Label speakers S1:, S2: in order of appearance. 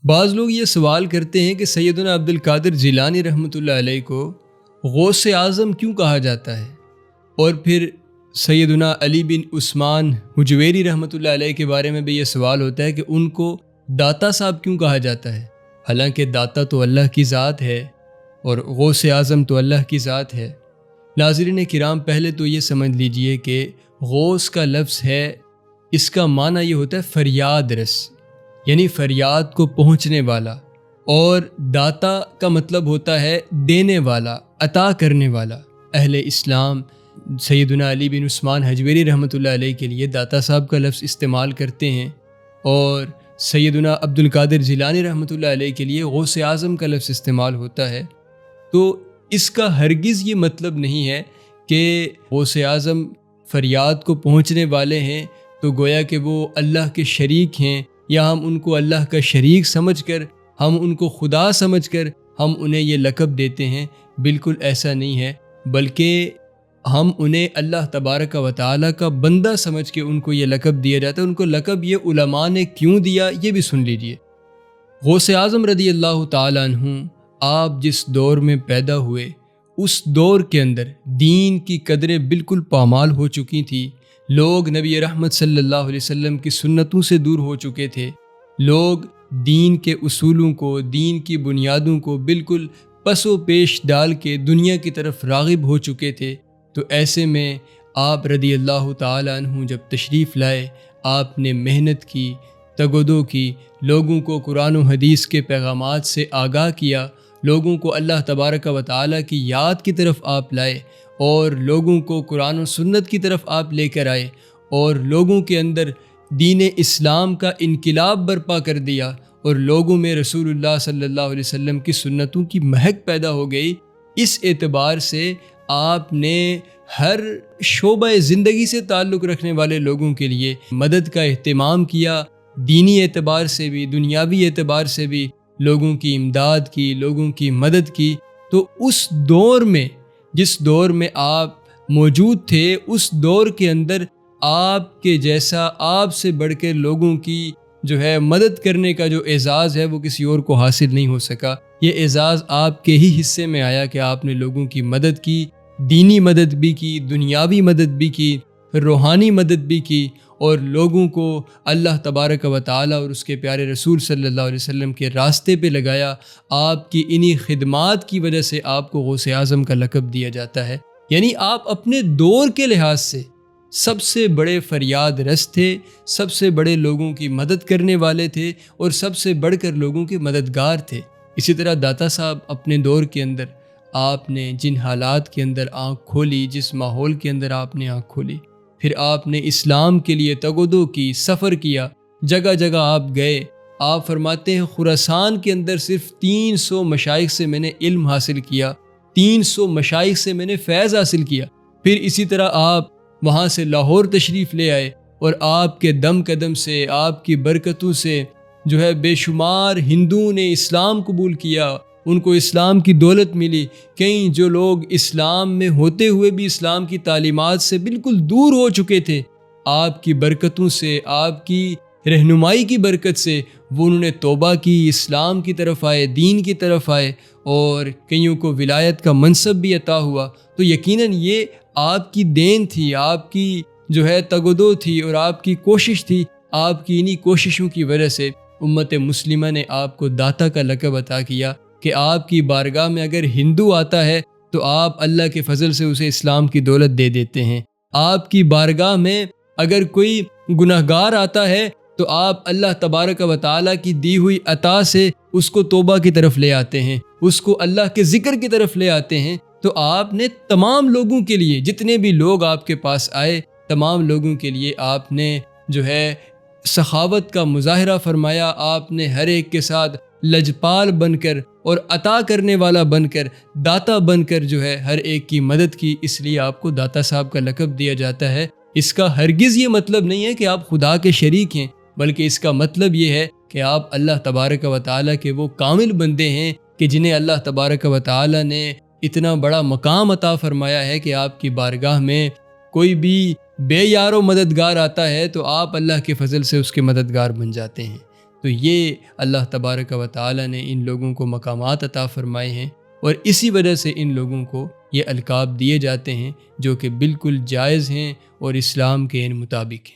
S1: بعض لوگ یہ سوال کرتے ہیں کہ سیدنا عبد القادر جیلانی رحمۃ اللہ علیہ کو غوث اعظم کیوں کہا جاتا ہے، اور پھر سیدنا علی بن عثمان حجویری رحمۃ اللہ علیہ کے بارے میں بھی یہ سوال ہوتا ہے کہ ان کو داتا صاحب کیوں کہا جاتا ہے، حالانکہ داتا تو اللہ کی ذات ہے اور غوث اعظم تو اللہ کی ذات ہے۔ ناظرین کرام، پہلے تو یہ سمجھ لیجئے کہ غوث کا لفظ ہے، اس کا معنی یہ ہوتا ہے فریاد رس، یعنی فریاد کو پہنچنے والا، اور داتا کا مطلب ہوتا ہے دینے والا، عطا کرنے والا۔ اہل اسلام سیدنا علی بن عثمان حجویری رحمۃ اللہ علیہ کے لیے داتا صاحب کا لفظ استعمال کرتے ہیں، اور سیدنا عبد القادر جیلانی رحمۃ اللہ علیہ کے لیے غوث اعظم کا لفظ استعمال ہوتا ہے۔ تو اس کا ہرگز یہ مطلب نہیں ہے کہ غوث اعظم فریاد کو پہنچنے والے ہیں تو گویا کہ وہ اللہ کے شریک ہیں، یا ہم ان کو اللہ کا شریک سمجھ کر، ہم ان کو خدا سمجھ کر ہم انہیں یہ لقب دیتے ہیں۔ بالکل ایسا نہیں ہے، بلکہ ہم انہیں اللہ تبارک و تعالیٰ کا بندہ سمجھ کے ان کو یہ لقب دیا جاتا ہے۔ ان کو لقب یہ علماء نے کیوں دیا، یہ بھی سن لیجئے۔ غوث اعظم رضی اللہ تعالیٰ عنہ، آپ جس دور میں پیدا ہوئے، اس دور کے اندر دین کی قدریں بالکل پامال ہو چکی تھیں، لوگ نبی رحمت صلی اللہ علیہ وسلم کی سنتوں سے دور ہو چکے تھے، لوگ دین کے اصولوں کو، دین کی بنیادوں کو بالکل پس و پیش ڈال کے دنیا کی طرف راغب ہو چکے تھے۔ تو ایسے میں آپ رضی اللہ تعالیٰ عنہ جب تشریف لائے، آپ نے محنت کی، تگ و دو کی، لوگوں کو قرآن و حدیث کے پیغامات سے آگاہ کیا، لوگوں کو اللہ تبارک و تعالیٰ کی یاد کی طرف آپ لائے، اور لوگوں کو قرآن و سنت کی طرف آپ لے کر آئے، اور لوگوں کے اندر دین اسلام کا انقلاب برپا کر دیا، اور لوگوں میں رسول اللہ صلی اللہ علیہ وسلم کی سنتوں کی مہک پیدا ہو گئی۔ اس اعتبار سے آپ نے ہر شعبہ زندگی سے تعلق رکھنے والے لوگوں کے لیے مدد کا اہتمام کیا، دینی اعتبار سے بھی، دنیاوی اعتبار سے بھی لوگوں کی امداد کی، لوگوں کی مدد کی۔ تو اس دور میں، جس دور میں آپ موجود تھے، اس دور کے اندر آپ کے جیسا، آپ سے بڑھ کے لوگوں کی مدد کرنے کا جو اعزاز ہے وہ کسی اور کو حاصل نہیں ہو سکا۔ یہ اعزاز آپ کے ہی حصے میں آیا کہ آپ نے لوگوں کی مدد کی، دینی مدد بھی کی، دنیاوی مدد بھی کی، روحانی مدد بھی کی، اور لوگوں کو اللہ تبارک و تعالیٰ اور اس کے پیارے رسول صلی اللہ علیہ وسلم کے راستے پہ لگایا۔ آپ کی انہی خدمات کی وجہ سے آپ کو غوث اعظم کا لقب دیا جاتا ہے۔ یعنی آپ اپنے دور کے لحاظ سے سب سے بڑے فریاد رس تھے، سب سے بڑے لوگوں کی مدد کرنے والے تھے، اور سب سے بڑھ کر لوگوں کے مددگار تھے۔ اسی طرح داتا صاحب اپنے دور کے اندر آپ نے جن حالات کے اندر آنکھ کھولی، جس ماحول کے اندر آپ نے آنکھ کھولی، پھر آپ نے اسلام کے لیے تگ و دو کی، سفر کیا، جگہ جگہ آپ گئے۔ آپ فرماتے ہیں خراسان کے اندر صرف 300 مشائخ سے میں نے علم حاصل کیا، 300 مشائخ سے میں نے فیض حاصل کیا۔ پھر اسی طرح آپ وہاں سے لاہور تشریف لے آئے، اور آپ کے دم قدم سے، آپ کی برکتوں سے بے شمار ہندوؤں نے اسلام قبول کیا، ان کو اسلام کی دولت ملی۔ کئی جو لوگ اسلام میں ہوتے ہوئے بھی اسلام کی تعلیمات سے بالکل دور ہو چکے تھے، آپ کی برکتوں سے، آپ کی رہنمائی کی برکت سے وہ انہوں نے توبہ کی، اسلام کی طرف آئے، دین کی طرف آئے، اور کئیوں کو ولایت کا منصب بھی عطا ہوا۔ تو یقیناً یہ آپ کی دین تھی، آپ کی تگ و دو تھی، اور آپ کی کوشش تھی۔ آپ کی انہی کوششوں کی وجہ سے امت مسلمہ نے آپ کو داتا کا لقب عطا کیا، کہ آپ کی بارگاہ میں اگر ہندو آتا ہے تو آپ اللہ کے فضل سے اسے اسلام کی دولت دے دیتے ہیں۔ آپ کی بارگاہ میں اگر کوئی گناہگار آتا ہے تو آپ اللہ تبارک و تعالیٰ کی دی ہوئی عطا سے اس کو توبہ کی طرف لے آتے ہیں، اس کو اللہ کے ذکر کی طرف لے آتے ہیں۔ تو آپ نے تمام لوگوں کے لیے، جتنے بھی لوگ آپ کے پاس آئے، تمام لوگوں کے لیے آپ نے سخاوت کا مظاہرہ فرمایا۔ آپ نے ہر ایک کے ساتھ لجپال بن کر اور عطا کرنے والا بن کر، داتا بن کر ہر ایک کی مدد کی۔ اس لیے آپ کو داتا صاحب کا لقب دیا جاتا ہے۔ اس کا ہرگز یہ مطلب نہیں ہے کہ آپ خدا کے شریک ہیں، بلکہ اس کا مطلب یہ ہے کہ آپ اللہ تبارک و تعالیٰ کے وہ کامل بندے ہیں کہ جنہیں اللہ تبارک و تعالیٰ نے اتنا بڑا مقام عطا فرمایا ہے کہ آپ کی بارگاہ میں کوئی بھی بے یار و مددگار آتا ہے تو آپ اللہ کے فضل سے اس کے مددگار بن جاتے ہیں۔ تو یہ اللہ تبارک و تعالی نے ان لوگوں کو مقامات عطا فرمائے ہیں، اور اسی وجہ سے ان لوگوں کو یہ القاب دیے جاتے ہیں جو کہ بالکل جائز ہیں اور اسلام کے مطابق ہیں۔